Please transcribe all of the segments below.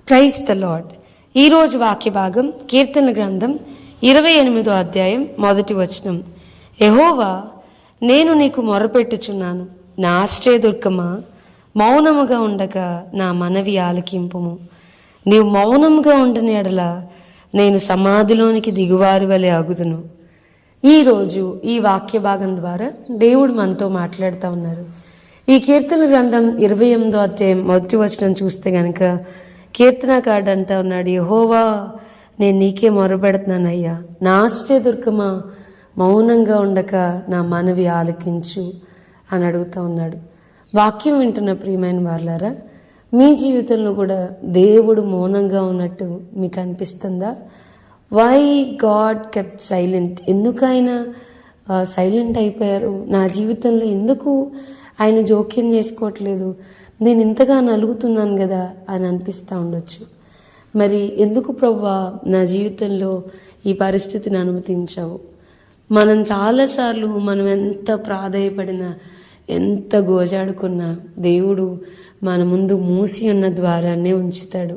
Praise the lord. ఈరోజు వాక్య భాగం కీర్తన గ్రంథం 28వ అధ్యాయం 1వ వచనం. యెహోవా, నేను నీకు మొరపెట్టుచున్నాను, నా ఆశ్రయదుర్గమా, మౌనముగా ఉండక నా మనవి ఆలకింపుము. నీవు మౌనముగా ఉండని ఎడల నేను సమాధిలోనికి దిగువారి వలె అగుదును. ఈరోజు ఈ వాక్య భాగం ద్వారా దేవుడు మనతో మాట్లాడుతూ ఉన్నారు. ఈ కీర్తన గ్రంథం 28వ అధ్యాయం 1వ వచనం చూస్తే గనక కీర్తనకారుడు అంటా ఉన్నాడు, యెహోవా, నేను నీకే మొరపెడుతున్నానయ్యా, నా ఆశ్రయదుర్గమా, మౌనంగా ఉండక నా మనవి ఆలకించు అని అడుగుతూ ఉన్నాడు. వాక్యం వింటున్న ప్రియమైన వాళ్ళారా, మీ జీవితంలో కూడా దేవుడు మౌనంగా ఉన్నట్టు మీకు అనిపిస్తుందా? Why God kept silent? ఎందుకు ఆయన సైలెంట్ అయిపోయారు? నా జీవితంలో ఎందుకు ఆయన జోక్యం చేసుకోవట్లేదు? నేను ఇంతగా నలుగుతున్నాను కదా అని అనిపిస్తూ ఉండొచ్చు. మరి ఎందుకు ప్రభువా నా జీవితంలో ఈ పరిస్థితిని అనుమతించావు? మనం చాలాసార్లు మనం ఎంత ప్రాధేయపడినా, ఎంత గోజాడుకున్నా దేవుడు మన ముందు మూసి ఉన్న ద్వారాన్నే ఉంచుతాడు.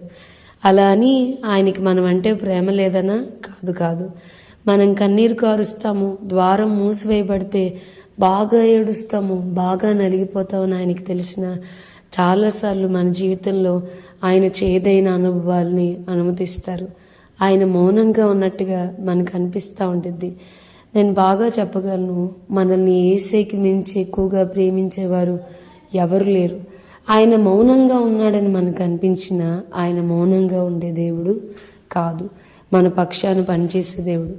అలా అని ఆయనకి మనం అంటే ప్రేమ లేదనా? కాదు. మనం కన్నీరు కారుస్తాము, ద్వారం మూసివేయబడితే బాగా ఏడుస్తాము, బాగా నలిగిపోతామని ఆయనకి తెలిసిన చాలాసార్లు మన జీవితంలో ఆయన చేదైన అనుభవాల్ని అనుమతిస్తారు. ఆయన మౌనంగా ఉన్నట్టుగా మనకు అనిపిస్తూ ఉంటుంది. నేను బాగా చెప్పగలను, మనల్ని యేసేకి మించి ఎక్కువగా ప్రేమించేవారు ఎవరు లేరు. ఆయన మౌనంగా ఉన్నాడని మనకు అనిపించినా ఆయన మౌనంగా ఉండే దేవుడు కాదు, మన పక్షాన పనిచేసే దేవుడు.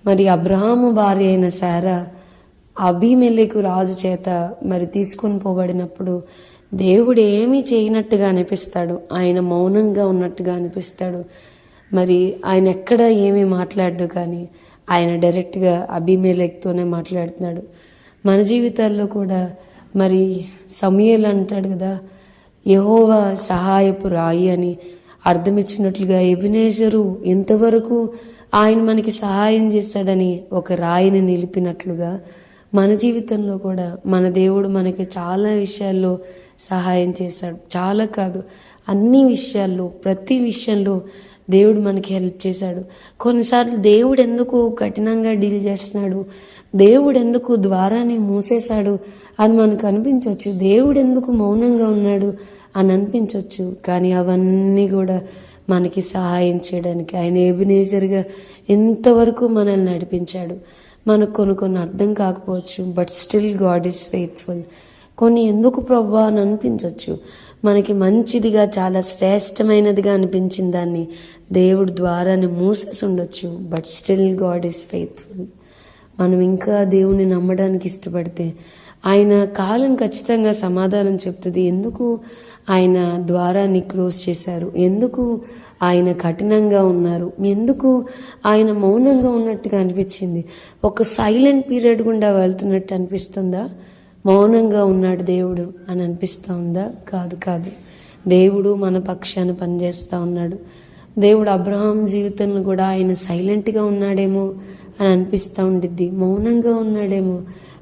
మరి అబ్రహాము భార్య అయిన శారా అబీమెలెకు రాజు చేత మరి తీసుకొని పోబడినప్పుడు దేవుడు ఏమీ చేయనట్టుగా అనిపిస్తాడు, ఆయన మౌనంగా ఉన్నట్టుగా అనిపిస్తాడు. మరి ఆయన ఎక్కడ ఏమీ మాట్లాడు, కానీ ఆయన డైరెక్ట్గా అబీమెలెకుతోనే మాట్లాడుతున్నాడు. మన జీవితాల్లో కూడా మరి సమూయేలు అంటాడు కదా, యెహోవా సహాయపు రాయి అని అర్థం ఇచ్చినట్లుగా ఎబెనేజరు ఎంతవరకు ఆయన మనకి సహాయం చేస్తాడని ఒక రాయిని నిలిపినట్లుగా మన జీవితంలో కూడా మన దేవుడు మనకి చాలా విషయాల్లో సహాయం చేశాడు. చాలా కాదు, అన్ని విషయాల్లో, ప్రతి విషయంలో దేవుడు మనకి హెల్ప్ చేశాడు. కొన్నిసార్లు దేవుడు ఎందుకు కఠినంగా డీల్ చేస్తున్నాడు, దేవుడు ఎందుకు ద్వారాన్ని మూసేశాడు అని మనకు అనిపించవచ్చు, దేవుడు ఎందుకు మౌనంగా ఉన్నాడు అని అనిపించవచ్చు. కానీ అవన్నీ కూడా మనకి సహాయం చేయడానికి ఆయన ఎబెనేజర్గా ఎంతవరకు మనల్ని నడిపించాడు. మనకు కొన్ని అర్థం కాకపోవచ్చు, but still God is faithful. కొన్ని ఎందుకు ప్రభువా అని అనిపించవచ్చు, మనకి మంచిదిగా చాలా శ్రేష్టమైనదిగా అనిపించిన దాన్ని దేవుడు ద్వారాన్ని మూసేసి ఉండొచ్చు, but still God is faithful. మనం ఇంకా దేవుని నమ్మడానికి ఇష్టపడితే ఆయన కాలం ఖచ్చితంగా సమాధానం చెప్తుంది. ఎందుకు ఆయన ద్వారాన్ని క్లోజ్ చేశారు, ఎందుకు ఆయన కఠినంగా ఉన్నారు, ఎందుకు ఆయన మౌనంగా ఉన్నట్టుగా అనిపించింది? ఒక సైలెంట్ పీరియడ్ గుండా వెళ్తున్నట్టు అనిపిస్తుందా? మౌనంగా ఉన్నాడు దేవుడు అని అనిపిస్తూ ఉందా? కాదు. దేవుడు మన పక్షాన పనిచేస్తూ ఉన్నాడు. దేవుడు అబ్రహాం జీవితంలో కూడా ఆయన సైలెంట్గా ఉన్నాడేమో అని అనిపిస్తూ ఉండిద్ది, మౌనంగా ఉన్నాడేమో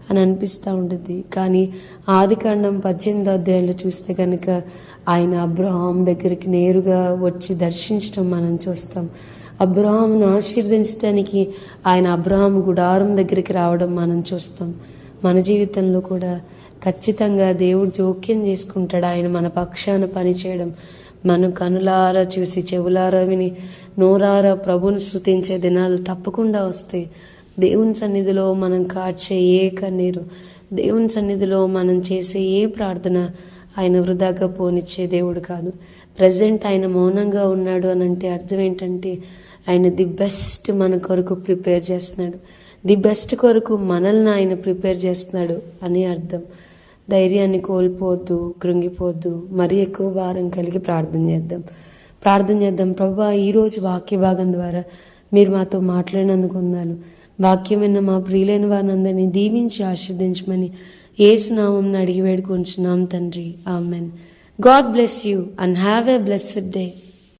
అని అనిపిస్తూ ఉంటుంది. కానీ ఆదికాండం 18వ అధ్యాయంలో చూస్తే కనుక ఆయన అబ్రహాం దగ్గరికి నేరుగా వచ్చి దర్శించడం మనం చూస్తాం. అబ్రహాంను ఆశీర్వదించడానికి ఆయన అబ్రహాం గుడారం దగ్గరికి రావడం మనం చూస్తాం. మన జీవితంలో కూడా ఖచ్చితంగా దేవుడు జోక్యం చేసుకుంటాడు. ఆయన మన పక్షాన పనిచేయడం మనం కనులారా చూసి, చెవులారా విని, నోరారా ప్రభుని స్తుతించే దినాలు తప్పకుండా వస్తాయి. దేవుని సన్నిధిలో మనం కార్చే ఏ కన్నీరు, దేవుని సన్నిధిలో మనం చేసే ఏ ప్రార్థన ఆయన వృధాగా పోనిచ్చే దేవుడు కాదు. ప్రజెంట్ ఆయన మౌనంగా ఉన్నాడు అని అంటే అర్థం ఏంటంటే ఆయన ది బెస్ట్ మన కొరకు ప్రిపేర్ చేస్తున్నాడు, ది బెస్ట్ కొరకు మనల్ని ఆయన ప్రిపేర్ చేస్తున్నాడు అని అర్థం. ధైర్యాన్ని కోల్పోవద్దు, కృంగిపోవద్దు, మరీ ఎక్కువ భారం కలిగి ప్రార్థన చేద్దాం. ప్రభువా, ఈరోజు వాక్య భాగం ద్వారా మీరు మాతో మాట్లాడినందుకు వందనాలు. వాక్యం విన్న మా ప్రియులైన వారిని అందరినీ దీవించి ఆశీర్వదించమని యేసు నామమున అడిగి వేడుకొంచున్నాం తండ్రి, amen. God bless you and have a blessed day.